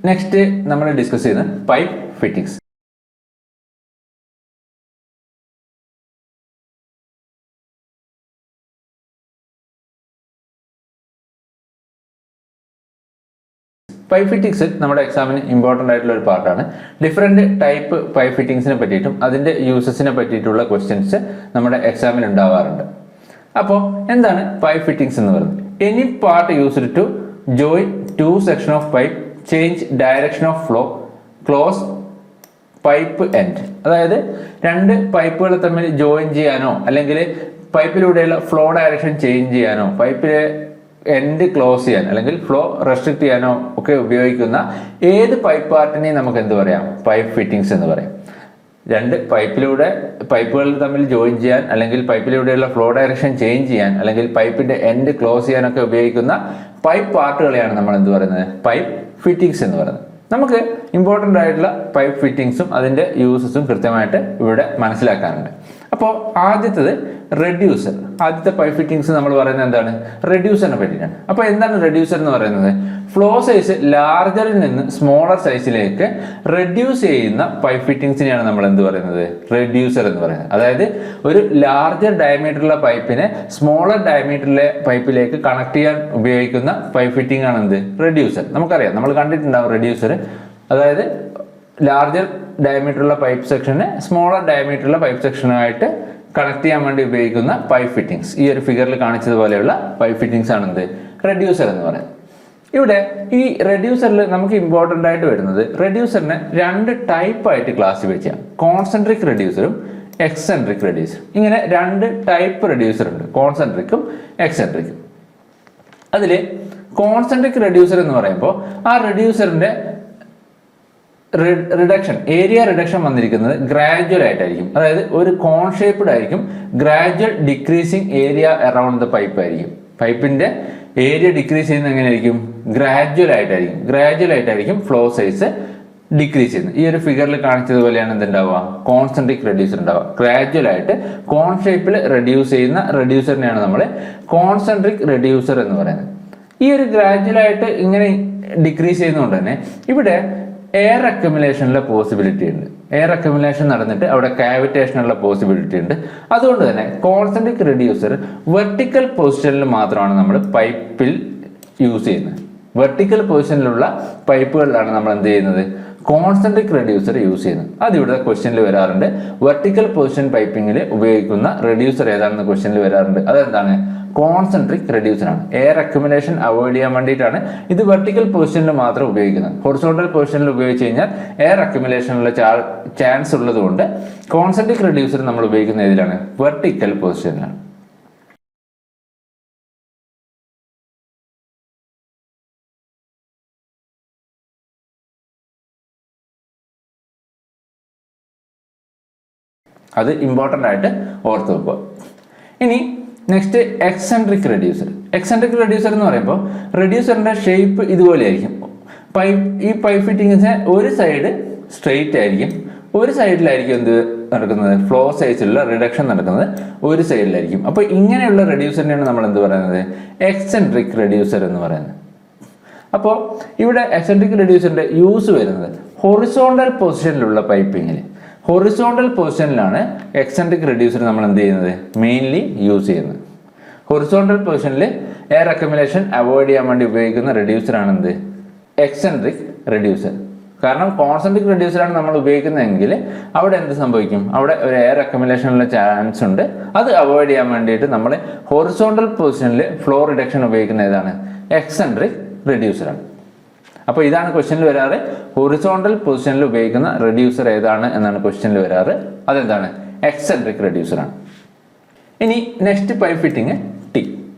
Next നമ്മൾ discuss ചെയ്യുന്നത് pipe fittings. Pipe fittings നമ്മുടെ എക്സാമിന് ഇമ്പോർട്ടൻ്റ് ആയിട്ടുള്ള ഒരു പാർട്ടാണ്. ഡിഫറെൻറ്റ് ടൈപ്പ് പൈപ്പ് ഫിറ്റിംഗ്സിനെ പറ്റിയിട്ടും അതിൻ്റെ യൂസസിനെ പറ്റിയിട്ടുള്ള ക്വസ്റ്റ്യൻസ് നമ്മുടെ എക്സാമിൽ ഉണ്ടാവാറുണ്ട്. അപ്പോൾ എന്താണ് പൈപ്പ് ഫിറ്റിംഗ്സ് എന്ന് പറയുന്നത്? Any part used to join two section of pipe, change direction of flow, close pipe end. അതായത് രണ്ട് പൈപ്പുകൾ തമ്മിൽ ജോയിൻ ചെയ്യാനോ അല്ലെങ്കിൽ പൈപ്പിലൂടെയുള്ള ഫ്ലോ ഡയറക്ഷൻ ചേഞ്ച് ചെയ്യാനോ പൈപ്പിലെ എൻഡ് ക്ലോസ് ചെയ്യാൻ അല്ലെങ്കിൽ ഫ്ലോ റെസ്ട്രിക്ട് ചെയ്യാനോ ഒക്കെ ഉപയോഗിക്കുന്ന ഏത് പൈപ്പ് പാർട്ടിനെയും നമുക്ക് എന്ത് പറയാം? പൈപ്പ് ഫിറ്റിംഗ്സ് എന്ന് പറയാം. രണ്ട് പൈപ്പുകൾ തമ്മിൽ ജോയിൻ ചെയ്യാൻ അല്ലെങ്കിൽ പൈപ്പിലൂടെയുള്ള ഫ്ലോ ഡയറക്ഷൻ ചേഞ്ച് ചെയ്യാൻ അല്ലെങ്കിൽ പൈപ്പിന്റെ എൻഡ് ക്ലോസ് ചെയ്യാനൊക്കെ ഉപയോഗിക്കുന്ന പൈപ്പ് പാർട്ടുകളെയാണ് നമ്മൾ എന്ത് പറയുന്നത്? പൈപ്പ് ഫിറ്റിംഗ്സ് എന്ന് പറയുന്നത്. നമുക്ക് ഇമ്പോർട്ടൻ്റ് ആയിട്ടുള്ള പൈപ്പ് ഫിറ്റിംഗ്സും അതിൻ്റെ യൂസസും കൃത്യമായിട്ട് ഇവിടെ മനസ്സിലാക്കാനുണ്ട്. അപ്പോൾ ആദ്യത്തേത് റെഡ്യൂസർ. ആദ്യത്തെ പൈപ്പ് ഫിറ്റിംഗ്സ് നമ്മൾ പറയുന്നത് എന്താണ്? റെഡ്യൂസറിനെ പറ്റിയിട്ടാണ്. അപ്പോൾ എന്താണ് റെഡ്യൂസർ എന്ന് പറയുന്നത്? ഫ്ലോ സൈസ് ലാർജറിൽ നിന്ന് സ്മോളർ സൈസിലേക്ക് റെഡ്യൂസ് ചെയ്യുന്ന പൈപ്പ് ഫിറ്റിംഗ്സിനെയാണ് നമ്മൾ എന്ത് പറയുന്നത്? റെഡ്യൂസർ എന്ന് പറയുന്നത്. അതായത് ഒരു ലാർജർ ഡയമീറ്ററുള്ള പൈപ്പിനെ സ്മോളർ ഡയമീറ്ററിലെ പൈപ്പിലേക്ക് കണക്ട് ചെയ്യാൻ ഉപയോഗിക്കുന്ന പൈപ്പ് ഫിറ്റിംഗ് ആണ് എന്ത്? റെഡ്യൂസർ. നമുക്കറിയാം, നമ്മൾ കണ്ടിട്ടുണ്ടാവും റെഡ്യൂസർ. അതായത് ലാർജർ ഡയമീറ്ററുള്ള പൈപ്പ് സെക്ഷനെ സ്മോളർ ഡയമീറ്ററുള്ള പൈപ്പ് സെക്ഷനുമായിട്ട് കണക്ട് ചെയ്യാൻ വേണ്ടി ഉപയോഗിക്കുന്ന പൈപ്പ് ഫിറ്റിംഗ്സ്. ഈ ഒരു ഫിഗറിൽ കാണിച്ചതുപോലെയുള്ള പൈപ്പ് ഫിറ്റിംഗ്സ് ആണ് എന്ത്? റെഡ്യൂസർ എന്ന് പറയുന്നത്. ഇവിടെ ഈ റെഡ്യൂസറിൽ നമുക്ക് ഇമ്പോർട്ടൻ്റ് ആയിട്ട് വരുന്നത്, റെഡ്യൂസറിനെ രണ്ട് ടൈപ്പായിട്ട് ക്ലാസിഫൈ ചെയ്യാം. കോൺസെൻട്രിക് റെഡ്യൂസറും എക്സെൻട്രിക് റെഡ്യൂസറും. ഇങ്ങനെ രണ്ട് ടൈപ്പ് റെഡ്യൂസർ ഉണ്ട്, കോൺസെൻട്രിക്കും എക്സെൻട്രിക്കും. അതിൽ കോൺസെൻട്രിക് റെഡ്യൂസർ എന്ന് പറയുമ്പോൾ ആ റെഡ്യൂസറിന്റെ റിഡക്ഷൻ, ഏരിയ റിഡക്ഷൻ വന്നിരിക്കുന്നത് ഗ്രാജുവൽ ആയിട്ടായിരിക്കും. അതായത് ഒരു കോൺ ഷേപ്ഡ് ആയിരിക്കും. Gradual decreasing area around the pipe ആയിരിക്കും. പൈപ്പിന്റെ ഏരിയ ഡിക്രീസ് ചെയ്യുന്നത് എങ്ങനെയായിരിക്കും? ഗ്രാജുവൽ ആയിട്ടായിരിക്കും ഫ്ലോ സൈസ് ഡിക്രീസ് ചെയ്യുന്നത്. ഈ ഒരു ഫിഗറിൽ കാണിച്ചതുപോലെയാണ് എന്തുണ്ടാവുക? കോൺസെൻട്രിക് റെഡ്യൂസർ ഉണ്ടാവുക. ഗ്രാജുവൽ ആയിട്ട് കോൺ ഷേപ്പിൽ റെഡ്യൂസ് ചെയ്യുന്ന റെഡ്യൂസറിനെയാണ് നമ്മൾ കോൺസെൻട്രിക് റെഡ്യൂസർ എന്ന് പറയുന്നത്. ഈ ഒരു ഗ്രാജുവൽ ആയിട്ട് ഇങ്ങനെ ഡിക്രീസ് ചെയ്യുന്നതുകൊണ്ട് തന്നെ ഇവിടെ എയർ അക്യുമുലേഷനുള്ള പോസിബിലിറ്റി ഉണ്ട്. എയർ അക്യുമുലേഷൻ നടന്നിട്ട് അവിടെ കാവിറ്റേഷനുള്ള പോസിബിലിറ്റി ഉണ്ട്. അതുകൊണ്ട് തന്നെ കോൺസെൻട്രിക് റെഡ്യൂസർ വെർട്ടിക്കൽ പൊസിഷനിൽ മാത്രമാണ് നമ്മൾ പൈപ്പിൽ യൂസ് ചെയ്യുന്നത്. വെർട്ടിക്കൽ പൊസിഷനിലുള്ള പൈപ്പുകളിലാണ് നമ്മൾ എന്ത് ചെയ്യുന്നത്? കോൺസെൻട്രിക് റെഡ്യൂസർ യൂസ് ചെയ്യുന്നത്. അത് ഇവിടെ ക്വസ്റ്റ്യനിൽ വരാറുണ്ട്. വെർട്ടിക്കൽ പൊസിഷൻ പൈപ്പിങ്ങിൽ ഉപയോഗിക്കുന്ന റെഡ്യൂസർ ഏതാണെന്ന് ക്വസ്റ്റ്യനിൽ വരാറുണ്ട്. അതെന്താണ്? കോൺസെൻട്രിക് റെഡ്യൂസർ ആണ്. എയർ അക്യുമുലേഷൻ അവോയ്ഡ് ചെയ്യാൻ വേണ്ടിയിട്ടാണ് ഇത് വെർട്ടിക്കൽ പൊസിഷനിൽ മാത്രം ഉപയോഗിക്കുന്നത്. ഹൊറിസോണ്ടൽ പൊസിഷനിൽ ഉപയോഗിച്ച് കഴിഞ്ഞാൽ എയർ അക്യുമുലേഷനുള്ള ചാൻസ് ഉള്ളതുകൊണ്ട് കോൺസെൻട്രിക് റെഡ്യൂസർ നമ്മൾ ഉപയോഗിക്കുന്ന ഏതിലാണ്? വെർട്ടിക്കൽ പൊസിഷനിലാണ്. അത് ഇമ്പോർട്ടൻ്റ് ആയിട്ട് ഓർത്ത് വെക്കുക. ഇനി next eccentric reducer. Eccentric reducer എന്ന് പറയുമ്പോൾ റെഡ്യൂസറിന്റെ ഷേപ്പ് ഇതുപോലെ ആയിരിക്കും. ഈ പൈപ്പ് ഫിറ്റിംഗ്സിന് ഒരു സൈഡ് സ്ട്രെയിറ്റ് ആയിരിക്കും, ഒരു സൈഡിലായിരിക്കും എന്ത് നടക്കുന്നത്? ഫ്ലോ സൈസിലുള്ള റിഡക്ഷൻ നടക്കുന്നത് ഒരു സൈഡിലായിരിക്കും. അപ്പോൾ ഇങ്ങനെയുള്ള റെഡ്യൂസറിനെയാണ് നമ്മൾ എന്ത് പറയുന്നത്? എക്സെൻട്രിക് റെഡ്യൂസർ എന്ന് പറയുന്നത്. അപ്പോൾ ഇവിടെ എക്സെൻട്രിക് റെഡ്യൂസറിന്റെ യൂസ് വരുന്നത് ഹൊറിസോണ്ടൽ പൊസിഷനിലുള്ള പൈപ്പിങ്ങിൽ. ഹൊറിസോണ്ടൽ പൊസിഷനിലാണ് എക്സെൻട്രിക് റെഡ്യൂസർ നമ്മൾ എന്ത് ചെയ്യുന്നത്? മെയിൻലി യൂസ് ചെയ്യുന്നത്. ഹൊറിസോണ്ടൽ പൊസിഷനിൽ എയർ അക്യുമുലേഷൻ അവോയ്ഡ് ചെയ്യാൻ വേണ്ടി ഉപയോഗിക്കുന്ന റെഡ്യൂസറാണ് എന്ത്? Eccentric reducer. കാരണം കോൺസെൻട്രിക് റെഡ്യൂസറാണ് നമ്മൾ ഉപയോഗിക്കുന്നതെങ്കിൽ അവിടെ എന്ത് സംഭവിക്കും? അവിടെ ഒരു എയർ അക്യുമുലേഷനുള്ള ചാൻസ് ഉണ്ട്. അത് അവോയ്ഡ് ചെയ്യാൻ വേണ്ടിയിട്ട് നമ്മൾ ഹൊറിസോണ്ടൽ പൊസിഷനിൽ ഫ്ലോ റിഡക്ഷൻ ഉപയോഗിക്കുന്ന ഏതാണ്? എക്സെൻട്രിക് റെഡ്യൂസറാണ്. അപ്പോൾ ഇതാണ് ക്വസ്റ്റ്യനിൽ വരാറ്. ഹൊറിസോണ്ടൽ പൊസിഷനിൽ ഉപയോഗിക്കുന്ന റെഡ്യൂസർ ഏതാണ് എന്നാണ് ക്വസ്റ്റ്യനിൽ വരാറ്. അതെന്താണ്? എക്സെൻട്രിക് റെഡ്യൂസർ ആണ്. ഇനി നെക്സ്റ്റ് പൈപ്പ് ഫിറ്റിംഗ് ടി.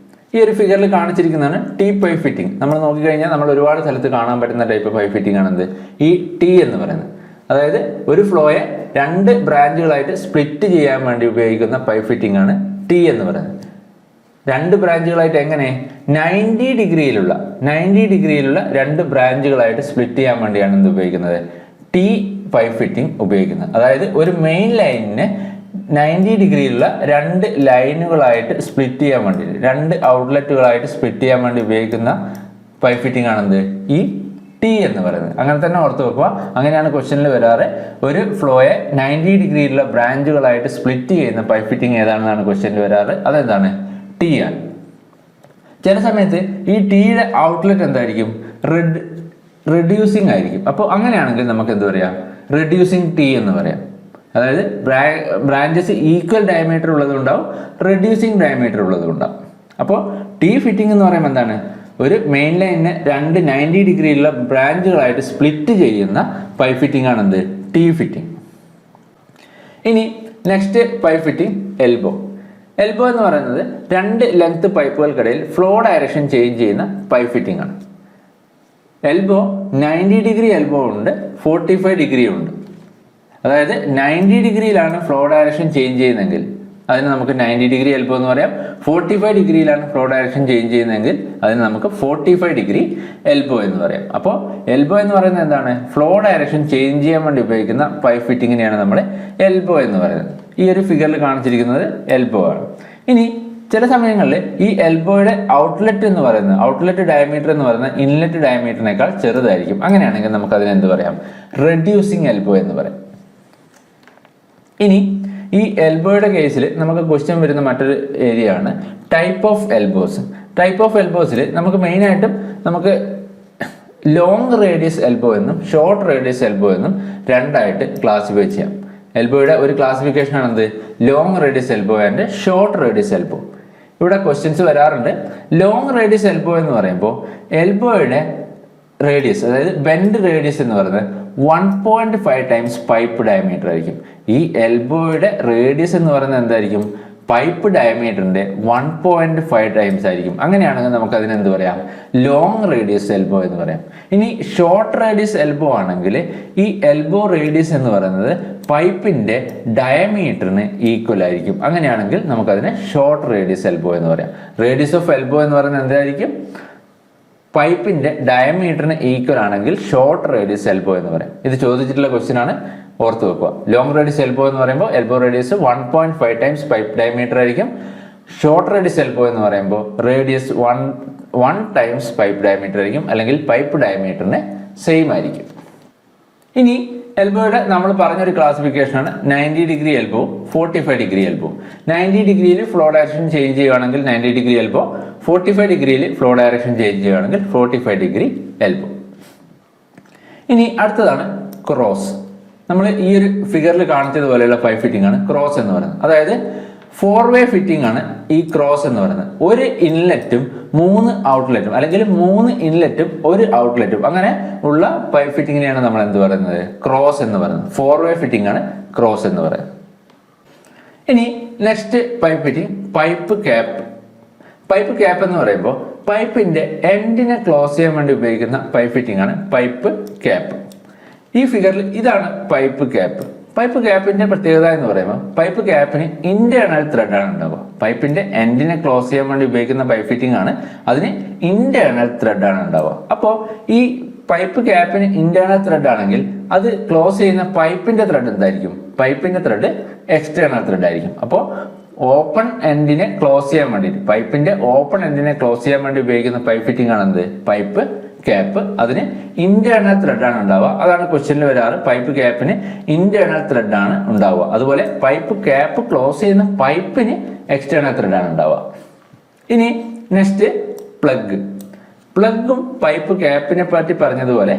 ഈ ഒരു ഫിഗറിൽ കാണിച്ചിരിക്കുന്നതാണ് ടി പൈപ്പ് ഫിറ്റിംഗ്. നമ്മൾ നോക്കിക്കഴിഞ്ഞാൽ നമ്മൾ ഒരുപാട് സ്ഥലത്ത് കാണാൻ പറ്റുന്ന ടൈപ്പ് പൈപ്പ് ഫിറ്റിംഗ് ആണ് എന്ത്? ഈ ടി എന്ന് പറയുന്നത്. അതായത് ഒരു ഫ്ലോയെ രണ്ട് ബ്രാഞ്ചുകളായിട്ട് സ്പ്ലിറ്റ് ചെയ്യാൻ വേണ്ടി ഉപയോഗിക്കുന്ന പൈപ്പ് ഫിറ്റിംഗ് ആണ് ടി എന്ന് പറയുന്നത്. രണ്ട് ബ്രാഞ്ചുകളായിട്ട് എങ്ങനെ? 90 ഡിഗ്രിയിലുള്ള രണ്ട് ബ്രാഞ്ചുകളായിട്ട് സ്പ്ലിറ്റ് ചെയ്യാൻ വേണ്ടിയാണ് എന്ത് ഉപയോഗിക്കുന്നത്? ടി പൈപ്പ് ഫിറ്റിംഗ് ഉപയോഗിക്കുന്നത്. അതായത് ഒരു മെയിൻ ലൈനിനെ 90 ഡിഗ്രിയിലുള്ള രണ്ട് ലൈനുകളായിട്ട് സ്പ്ലിറ്റ് ചെയ്യാൻ വേണ്ടി, രണ്ട് ഔട്ട്ലെറ്റുകളായിട്ട് സ്പ്ലിറ്റ് ചെയ്യാൻ വേണ്ടി ഉപയോഗിക്കുന്ന പൈപ്പ് ഫിറ്റിംഗ് ആണെന്ത്? ഈ ടി എന്ന് പറയുന്നത്. അങ്ങനെ തന്നെ ഓർത്ത് വെക്കുക. അങ്ങനെയാണ് ക്വസ്റ്റ്യനിൽ വരാറ്. ഒരു ഫ്ലോയെ 90 ഡിഗ്രിയിലുള്ള ബ്രാഞ്ചുകളായിട്ട് സ്പ്ലിറ്റ് ചെയ്യുന്ന പൈപ്പ് ഫിറ്റിംഗ് ഏതാണെന്നാണ് ക്വസ്റ്റ്യനിൽ വരാറ്. അതെന്താണ്? ടി ആണ്. ചില സമയത്ത് ഈ ടിയുടെ ഔട്ട്ലെറ്റ് എന്തായിരിക്കും? റെഡ്യൂസിങ് ആയിരിക്കും. അപ്പോൾ അങ്ങനെയാണെങ്കിൽ നമുക്ക് എന്ത് പറയാം? റെഡ്യൂസിങ് ടി എന്ന് പറയാം. അതായത് ബ്രാഞ്ചസ് ഈക്വൽ ഡയമീറ്റർ ഉള്ളതുണ്ടാവും, റെഡ്യൂസിങ് ഡയമീറ്റർ ഉള്ളതുണ്ടാവും. അപ്പോൾ ടി ഫിറ്റിംഗ് എന്ന് പറയുമ്പോൾ എന്താണ്? ഒരു മെയിൻ ലൈനിനെ 2 90 ഡിഗ്രിയിലുള്ള ബ്രാഞ്ചുകളായിട്ട് സ്പ്ലിറ്റ് ചെയ്യുന്ന പൈപ്പ് ഫിറ്റിംഗ് ആണ് എന്ത്? T fitting. ഇനി next pipe fitting elbow. Elbow എന്ന് പറയുന്നത് 2 ലെങ്ത് പൈപ്പുകൾക്കിടയിൽ ഫ്ലോ ഡയറക്ഷൻ ചേഞ്ച് ചെയ്യുന്ന പൈപ്പ് ഫിറ്റിംഗ് ആണ്. എൽബോ 90 ഡിഗ്രി എൽബോ ഉണ്ട്, 45 ഡിഗ്രി ഉണ്ട്. അതായത് 90 ഡിഗ്രിയിലാണ് ഫ്ലോ ഡയറക്ഷൻ ചേഞ്ച് ചെയ്യുന്നതെങ്കിൽ അതിന് നമുക്ക് 90 ഡിഗ്രി എൽബോ എന്ന് പറയാം. 45 ഡിഗ്രിയിലാണ് ഫ്ലോ ഡയറക്ഷൻ ചേഞ്ച് ചെയ്യുന്നതെങ്കിൽ അതിന് നമുക്ക് 45 ഡിഗ്രി എൽബോ എന്ന് പറയാം. അപ്പോൾ എൽബോ എന്ന് പറയുന്നത് എന്താണ്? ഫ്ലോ ഡയറക്ഷൻ ചേഞ്ച് ചെയ്യാൻ വേണ്ടി ഉപയോഗിക്കുന്ന പൈപ്പ് ഫിറ്റിങ്ങിനെയാണ് നമ്മൾ എൽബോ എന്ന് പറയുന്നത്. ഈ ഒരു ഫിഗറിൽ കാണിച്ചിരിക്കുന്നത് എൽബോ ആണ്. ഇനി ചില സമയങ്ങളിൽ ഈ എൽബോയുടെ ഔട്ട്ലെറ്റ് ഡയമീറ്റർ എന്ന് പറയുന്നത് ഇൻലെറ്റ് ഡയമീറ്ററിനേക്കാൾ ചെറുതായിരിക്കും. അങ്ങനെയാണെങ്കിൽ നമുക്ക് അതിന് എന്ത് പറയാം? റെഡ്യൂസിങ് എൽബോ എന്ന് പറയാം. ഇനി ഈ എൽബോയുടെ കേസിൽ നമുക്ക് ക്വസ്റ്റ്യൻ വരുന്ന മറ്റൊരു ഏരിയ ആണ് type of elbows. Type of എൽബോസിൽ നമുക്ക് മെയിനായിട്ടും നമുക്ക് ലോങ് റേഡിയസ് എൽബോ എന്നും ഷോർട്ട് റേഡിയസ് എൽബോ എന്നും രണ്ടായിട്ട് ക്ലാസിഫൈ ചെയ്യാം. എൽബോയുടെ ഒരു ക്ലാസിഫിക്കേഷൻ ആണെന്ത്? Long radius elbow and short radius elbow. ഇവിടെ ക്വസ്റ്റ്യൻസ് വരാറുണ്ട്. ലോങ് റേഡിയസ് എൽബോ എന്ന് പറയുമ്പോൾ എൽബോയുടെ റേഡിയസ്, അതായത് ബെൻഡ് റേഡിയസ് എന്ന് പറയുന്നത് 1.5 ടൈംസ് പൈപ്പ് ഡയമീറ്റർ ആയിരിക്കും. ഈ എൽബോയുടെ റേഡിയസ് എന്ന് പറയുന്നത് എന്തായിരിക്കും? പൈപ്പ് ഡയമീറ്ററിന്റെ 1.5 ടൈംസ് ആയിരിക്കും. അങ്ങനെയാണെങ്കിൽ നമുക്ക് അതിന് എന്ത് പറയാം? ലോങ് റേഡിയസ് എൽബോ എന്ന് പറയാം. ഇനി ഷോർട്ട് റേഡിയസ് എൽബോ ആണെങ്കിൽ ഈ എൽബോ റേഡിയസ് എന്ന് പറയുന്നത് പൈപ്പിന്റെ ഡയമീറ്ററിന് ഈക്വൽ ആയിരിക്കും. അങ്ങനെയാണെങ്കിൽ നമുക്കതിനെ ഷോർട്ട് റേഡിയസ് എൽബോ എന്ന് പറയാം. റേഡിയസ് ഓഫ് എൽബോ എന്ന് പറയുന്നത് എന്തായിരിക്കും? പൈപ്പിന്റെ ഡയമീറ്ററിന് ഈക്വൽ ആണെങ്കിൽ ഷോർട്ട് റേഡിയസ് എൽബോ എന്ന് പറയാം. ഇത് ചോദിച്ചിട്ടുള്ള ക്വസ്റ്റ്യൻ ആണ്, ഓർത്ത് വെക്കുക. ലോങ് റേഡിയസ് എൽബോ എന്ന് പറയുമ്പോൾ elbow radius 1.5 times pipe diameter ആയിരിക്കും. ഷോർട്ട് റേഡിയസ് എൽബോ എന്ന് പറയുമ്പോൾ റേഡിയസ് 1 ടൈംസ് പൈപ്പ് ഡയമീറ്റർ ആയിരിക്കും, അല്ലെങ്കിൽ പൈപ്പ് ഡയമീറ്ററിന് സെയിം ആയിരിക്കും. ഇനി എൽബോയുടെ നമ്മൾ പറഞ്ഞൊരു ക്ലാസിഫിക്കേഷൻ ആണ് 90 ഡിഗ്രി എൽബോ, 45 ഡിഗ്രി എൽബോ. 90 ഡിഗ്രിയിൽ ഫ്ലോ ഡയറക്ഷൻ ചേഞ്ച് ചെയ്യുകയാണെങ്കിൽ 90 ഡിഗ്രി എൽബോ, 45 ഡിഗ്രിയിൽ ഫ്ലോ ഡയറക്ഷൻ ചേഞ്ച് ചെയ്യുകയാണെങ്കിൽ 45 ഡിഗ്രി എൽബോ. ഇനി അടുത്തതാണ് ക്രോസ്. നമ്മൾ ഈ ഒരു ഫിഗറിൽ കാണിച്ചതുപോലെയുള്ള പൈപ്പ് ഫിറ്റിംഗ് ആണ് ക്രോസ് എന്ന് പറയുന്നത്. അതായത് 4-വേ ഫിറ്റിംഗ് ആണ് ഈ ക്രോസ് എന്ന് പറയുന്നത്. ഒരു ഇൻലെറ്റും 3 ഔട്ട്ലെറ്റും, അല്ലെങ്കിൽ 3 ഇൻലെറ്റും 1 ഔട്ട്ലെറ്റും, അങ്ങനെ ഉള്ള പൈപ്പ് ഫിറ്റിങ്ങിനെയാണ് നമ്മൾ എന്ത് പറയുന്നത്? ക്രോസ് എന്ന് പറയുന്നത്. 4-വേ ഫിറ്റിംഗ് ആണ് ക്രോസ് എന്ന് പറയുന്നത്. ഇനി next pipe fitting pipe cap. Pipe cap എന്ന് പറയുമ്പോൾ പൈപ്പിന്റെ എൻഡിനെ ക്ലോസ് ചെയ്യാൻ വേണ്ടി ഉപയോഗിക്കുന്ന പൈപ്പ് ഫിറ്റിംഗ് ആണ് പൈപ്പ് ക്യാപ്പ്. ഈ ഫിഗറിൽ ഇതാണ് പൈപ്പ് ക്യാപ്പ്. പൈപ്പ് ക്യാപ്പിന്റെ പ്രത്യേകത എന്ന് പറയുമ്പോൾ പൈപ്പ് ക്യാപ്പിന് ഇന്റേണൽ ത്രെഡ് ആണ് ഉണ്ടാവുക. പൈപ്പിന്റെ എൻഡിനെ ക്ലോസ് ചെയ്യാൻ വേണ്ടി ഉപയോഗിക്കുന്ന പൈപ്പ് ഫിറ്റിംഗ് ആണ്, അതിന് ഇന്റേണൽ ത്രെഡ് ആണ് ഉണ്ടാവുക. അപ്പോൾ ഈ പൈപ്പ് ക്യാപ്പിന് ഇന്റേണൽ ത്രെഡ് ആണെങ്കിൽ അത് ക്ലോസ് ചെയ്യുന്ന പൈപ്പിന്റെ ത്രെഡ് എന്തായിരിക്കും? പൈപ്പിന്റെ ത്രെഡ് എക്സ്റ്റേണൽ ത്രെഡ് ആയിരിക്കും. അപ്പോൾ ഓപ്പൺ എൻഡിനെ ക്ലോസ് ചെയ്യാൻ വേണ്ടിയിട്ട്, പൈപ്പിന്റെ ഓപ്പൺ എൻഡിനെ ക്ലോസ് ചെയ്യാൻ വേണ്ടി ഉപയോഗിക്കുന്ന പൈപ്പ് ഫിറ്റിംഗ് ആണ് എന്ത്? Pipe cap. അതിന് ഇന്റേണൽ ത്രെഡ് ആണ് ഉണ്ടാവുക. അതാണ് ക്വസ്റ്റ്യനിൽ വരാറ്. പൈപ്പ് ക്യാപ്പിന് ഇന്റേണൽ ത്രെഡ് ആണ് ഉണ്ടാവുക. അതുപോലെ പൈപ്പ് ക്യാപ്പ് ക്ലോസ് ചെയ്യുന്ന പൈപ്പിന് എക്സ്റ്റേണൽ ത്രെഡ് ആണ് ഉണ്ടാവുക. ഇനി നെക്സ്റ്റ് പ്ലഗ്. പ്ലഗും പൈപ്പ് ക്യാപ്പിനെ പറ്റി പറഞ്ഞതുപോലെ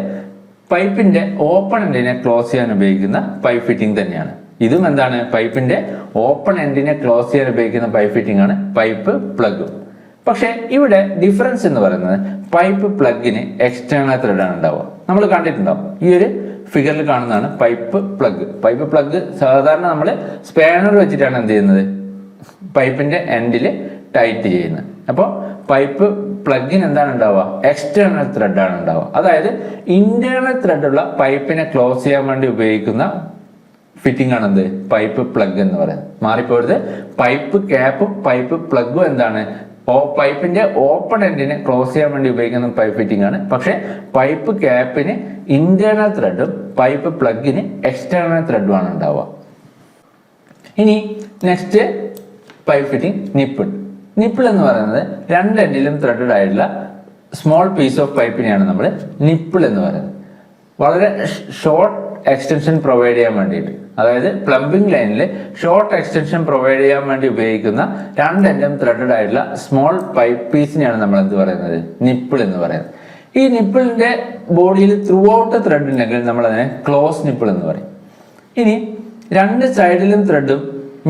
പൈപ്പിന്റെ ഓപ്പൺ എൻഡിനെ ക്ലോസ് ചെയ്യാൻ ഉപയോഗിക്കുന്ന പൈപ്പ് ഫിറ്റിംഗ് തന്നെയാണ്. ഇതും എന്താണ്? പൈപ്പിന്റെ ഓപ്പൺ എൻഡിനെ ക്ലോസ് ചെയ്യാൻ ഉപയോഗിക്കുന്ന പൈപ്പ് ഫിറ്റിംഗ് ആണ് പൈപ്പ് പ്ലഗ്. പക്ഷെ ഇവിടെ ഡിഫറൻസ് എന്ന് പറയുന്നത് പൈപ്പ് പ്ലഗിന് എക്സ്റ്റേണൽ ത്രെഡ് ആണ് ഉണ്ടാവുക. നമ്മൾ കണ്ടിട്ടുണ്ടാവും, ഈ ഒരു ഫിഗറിൽ കാണുന്നതാണ് പൈപ്പ് പ്ലഗ്. പൈപ്പ് പ്ലഗ് സാധാരണ നമ്മൾ സ്പാനർ വെച്ചിട്ടാണ് എന്ത് ചെയ്യുന്നത്? പൈപ്പിന്റെ എൻഡിൽ ടൈറ്റ് ചെയ്യുന്നത്. അപ്പോൾ പൈപ്പ് പ്ലഗിന് എന്താണ് ഉണ്ടാവുക? എക്സ്റ്റേണൽ ത്രെഡ് ആണ് ഉണ്ടാവുക. അതായത് ഇന്റേണൽ ത്രെഡ് ഉള്ള പൈപ്പിനെ ക്ലോസ് ചെയ്യാൻ വേണ്ടി ഉപയോഗിക്കുന്ന ഫിറ്റിംഗ് ആണ് എന്ത്? പൈപ്പ് പ്ലഗ് എന്ന് പറയുന്നത്. മാറിപ്പോയത് പൈപ്പ് ക്യാപ്പും പൈപ്പ് പ്ലഗും എന്താണ്? പൈപ്പിന്റെ ഓപ്പൺ എൻഡിനെ ക്ലോസ് ചെയ്യാൻ വേണ്ടി ഉപയോഗിക്കുന്ന പൈപ്പ് ഫിറ്റിംഗ് ആണ്. പക്ഷെ പൈപ്പ് ക്യാപ്പിന് ഇന്റേണൽ ത്രെഡും പൈപ്പ് പ്ലഗിന് എക്സ്റ്റേണൽ ത്രെഡും ആണ് ഉണ്ടാവുക. ഇനി next pipe fitting nipple. Nipple എന്ന് പറയുന്നത് 2 എൻഡിലും ത്രെഡഡ് ആയിട്ടുള്ള സ്മോൾ പീസ് ഓഫ് പൈപ്പിനെയാണ് നമ്മൾ നിപ്പിൾ എന്ന് പറയുന്നത്. വളരെ ഷോർട്ട് എക്സ്റ്റൻഷൻ പ്രൊവൈഡ് ചെയ്യാൻ വേണ്ടിയിട്ട്, അതായത് പ്ലംബിംഗ് ലൈനിൽ ഷോർട്ട് എക്സ്റ്റൻഷൻ പ്രൊവൈഡ് ചെയ്യാൻ വേണ്ടി ഉപയോഗിക്കുന്ന 2 mm ത്രെഡഡ് ആയിട്ടുള്ള സ്മോൾ പൈപ്പ് പീസിനെയാണ് നമ്മൾ എന്ത് പറയുന്നത്, നിപ്പിൾ എന്ന് പറയുന്നത്. ഈ നിപ്പിളിന്റെ ബോഡിയിൽ ത്രൂ ഔട്ട് ത്രെഡ് ഉണ്ടെങ്കിൽ നമ്മൾ അതിനെ ക്ലോസ് നിപ്പിൾ എന്ന് പറയും. ഇനി 2 സൈഡിലും ത്രെഡും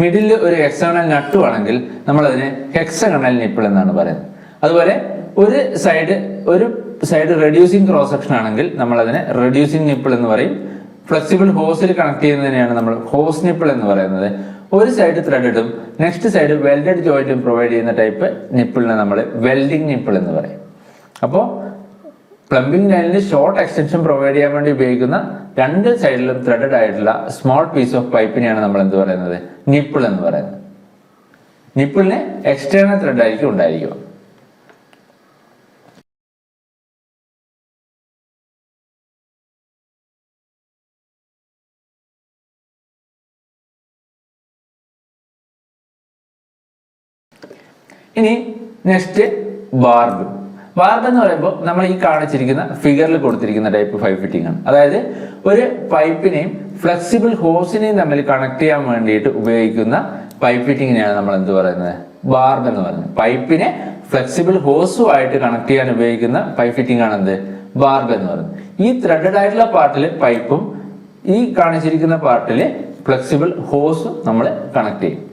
മിഡിൽ ഒരു എക്സ്റ്റേണൽ നട്ടും ആണെങ്കിൽ നമ്മൾ അതിനെ ഹെക്സഗണൽ നിപ്പിൾ എന്നാണ് പറയുന്നത്. അതുപോലെ ഒരു സൈഡ് റെഡ്യൂസിങ് ക്രോസ് സെക്ഷൻ ആണെങ്കിൽ നമ്മൾ അതിനെ റെഡ്യൂസിങ് നിപ്പിൾ എന്ന് പറയും. ഫ്ലെക്സിബിൾ ഹോസിൽ കണക്ട് ചെയ്യുന്നതിനെയാണ് നമ്മൾ ഹോസ് നിപ്പിൾ എന്ന് പറയുന്നത്. ഒരു സൈഡ് ത്രെഡും നെക്സ്റ്റ് സൈഡ് വെൽഡഡ് ജോയിന്റും പ്രൊവൈഡ് ചെയ്യുന്ന ടൈപ്പ് നിപ്പിളിനെ നമ്മൾ വെൽഡിംഗ് നിപ്പിൾ എന്ന് പറയും. അപ്പോൾ പ്ലംബിംഗ് ലൈനിൽ ഷോർട്ട് എക്സ്റ്റൻഷൻ പ്രൊവൈഡ് ചെയ്യാൻ വേണ്ടി ഉപയോഗിക്കുന്ന 2 സൈഡിലും ത്രെഡഡ് ആയിട്ടുള്ള സ്മോൾ പീസ് ഓഫ് പൈപ്പിനെയാണ് നമ്മൾ എന്ത് പറയുന്നത്, നിപ്പിൾ എന്ന് പറയുന്നത്. നിപ്പിളിന് എക്സ്റ്റേണൽ ത്രെഡ് ആയിരിക്കും ഉണ്ടായിരിക്കുക. ഇനി നെക്സ്റ്റ് ബാർബ്. ബാർബ് എന്ന് പറയുമ്പോൾ നമ്മൾ ഈ കാണിച്ചിരിക്കുന്ന ഫിഗറിൽ കൊടുത്തിരിക്കുന്ന ടൈപ്പ് പൈപ്പ് ഫിറ്റിംഗ് ആണ്. അതായത് ഒരു പൈപ്പിനെയും ഫ്ലെക്സിബിൾ ഹോസിനെയും തമ്മിൽ കണക്ട് ചെയ്യാൻ വേണ്ടിയിട്ട് ഉപയോഗിക്കുന്ന പൈപ്പ് ഫിറ്റിങ്ങിനെയാണ് നമ്മൾ എന്ത് പറയുന്നത്, ബാർബ് എന്ന് പറയുന്നത്. പൈപ്പിനെ ഫ്ലെക്സിബിൾ ഹോസുമായിട്ട് കണക്ട് ചെയ്യാൻ ഉപയോഗിക്കുന്ന പൈപ്പ് ഫിറ്റിംഗ് ആണ് എന്ത്, ബാർബ് എന്ന് പറയുന്നത്. ഈ ത്രെഡഡ് ആയിട്ടുള്ള പാർട്ടിൽ പൈപ്പും ഈ കാണിച്ചിരിക്കുന്ന പാർട്ടിൽ ഫ്ലെക്സിബിൾ ഹോസും നമ്മൾ കണക്ട് ചെയ്യും.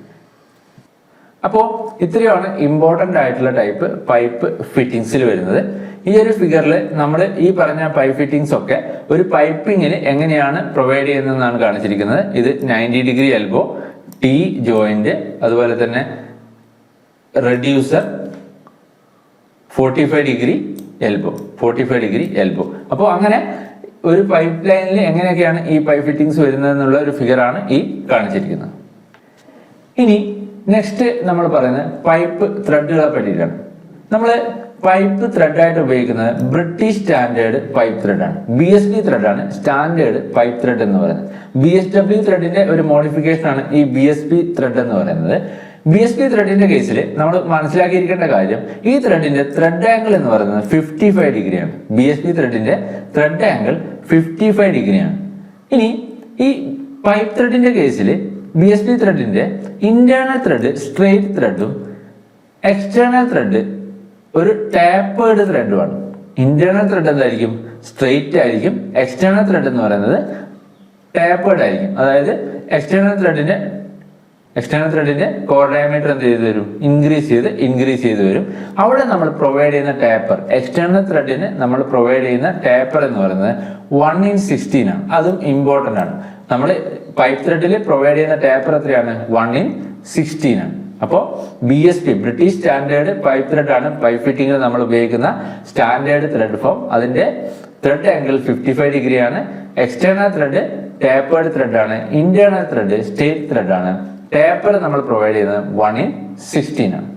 അപ്പോൾ ഇത്രയാണ് ഇമ്പോർട്ടൻ്റ് ആയിട്ടുള്ള ടൈപ്പ് പൈപ്പ് ഫിറ്റിംഗ്സിൽ വരുന്നത്. ഈ ഒരു ഫിഗറിൽ നമ്മൾ ഈ പറഞ്ഞ പൈപ്പ് ഫിറ്റിംഗ്സ് ഒക്കെ ഒരു പൈപ്പിങ്ങിന് എങ്ങനെയാണ് പ്രൊവൈഡ് ചെയ്യുന്നതെന്നാണ് കാണിച്ചിരിക്കുന്നത്. ഇത് 90 ഡിഗ്രി എൽബോ, ടി ജോയിന്റ്, അതുപോലെ തന്നെ റെഡ്യൂസർ, 45 ഡിഗ്രി എൽബോ. അപ്പോൾ അങ്ങനെ ഒരു പൈപ്പ് ലൈനിൽ എങ്ങനെയൊക്കെയാണ് ഈ പൈപ്പ് ഫിറ്റിംഗ്സ് വരുന്നത് എന്നുള്ള ഒരു ഫിഗറാണ് ഈ കാണിച്ചിരിക്കുന്നത്. ഇനി നെക്സ്റ്റ് നമ്മൾ പറയുന്നത് പൈപ്പ് ത്രെഡുകളെ പറ്റിയിട്ടാണ്. നമ്മൾ പൈപ്പ് ത്രെഡായിട്ട് ഉപയോഗിക്കുന്നത് ബ്രിട്ടീഷ് സ്റ്റാൻഡേർഡ് പൈപ്പ് ത്രെഡാണ്. BSP ത്രെഡാണ് സ്റ്റാൻഡേർഡ് പൈപ്പ് ത്രെഡ് എന്ന് പറയുന്നത്. BSW ത്രെഡിന്റെ ഒരു മോഡിഫിക്കേഷൻ ആണ് ഈ BSP ത്രെഡ് എന്ന് പറയുന്നത്. BSP ത്രെഡിന്റെ കേസിൽ നമ്മൾ മനസ്സിലാക്കിയിരിക്കേണ്ട കാര്യം, ഈ ത്രെഡിന്റെ ത്രെഡ് ആംഗിൾ എന്ന് പറയുന്നത് 55 ഡിഗ്രിയാണ്. BSP ത്രെഡിന്റെ ത്രെഡ് ആംഗിൾ 55 ഡിഗ്രിയാണ്. ഇനി ഈ പൈപ്പ് ത്രെഡിന്റെ കേസിൽ BSP ത്രെഡിന്റെ ഇന്റേണൽ ത്രെഡ് സ്ട്രെയിറ്റ് ത്രെഡും എക്സ്റ്റേണൽ ത്രെഡ് ഒരു ടാപ്പേർഡ് ത്രെഡുമാണ്. ഇന്റേണൽ ത്രെഡ് എന്തായിരിക്കും, സ്ട്രെയിറ്റ് ആയിരിക്കും. എക്സ്റ്റേണൽ ത്രെഡ് എന്ന് പറയുന്നത് ടാപ്പേർഡ് ആയിരിക്കും. അതായത് എക്സ്റ്റേണൽ ത്രെഡിന്റെ കോർ ഡയമീറ്റർ എന്ത് ചെയ്ത് വരും, ഇൻക്രീസ് ചെയ്ത് വരും. അവിടെ നമ്മൾ പ്രൊവൈഡ് ചെയ്യുന്ന ടാപ്പർ, എക്സ്റ്റേണൽ ത്രെഡിന് നമ്മൾ പ്രൊവൈഡ് ചെയ്യുന്ന ടാപ്പർ എന്ന് പറയുന്നത് 1/16 ആണ്. അതും ഇമ്പോർട്ടൻ്റ് ആണ്. നമ്മൾ പൈപ്പ് ത്രെഡിൽ പ്രൊവൈഡ് ചെയ്യുന്ന ടാപ്പർ എത്രയാണ്, 1/16 ആണ്. അപ്പോൾ BSP British standard pipe thread ആണ് പൈപ്പ് ഫിറ്റിംഗിൽ നമ്മൾ ഉപയോഗിക്കുന്ന സ്റ്റാൻഡേർഡ് ത്രെഡ് ഫോം. അതിന്റെ ത്രെഡ് ആംഗിൾ 55 ഡിഗ്രിയാണ്. എക്സ്റ്റേണൽ ത്രെഡ് ടാപ്പേർഡ് ത്രെഡ് ആണ്. ഇന്റേണൽ ത്രെഡ് സ്ട്രെയിറ്റ് ത്രെഡ് ആണ്. ടാപ്പർ നമ്മൾ പ്രൊവൈഡ് ചെയ്യുന്നത് 1/16 ആണ്.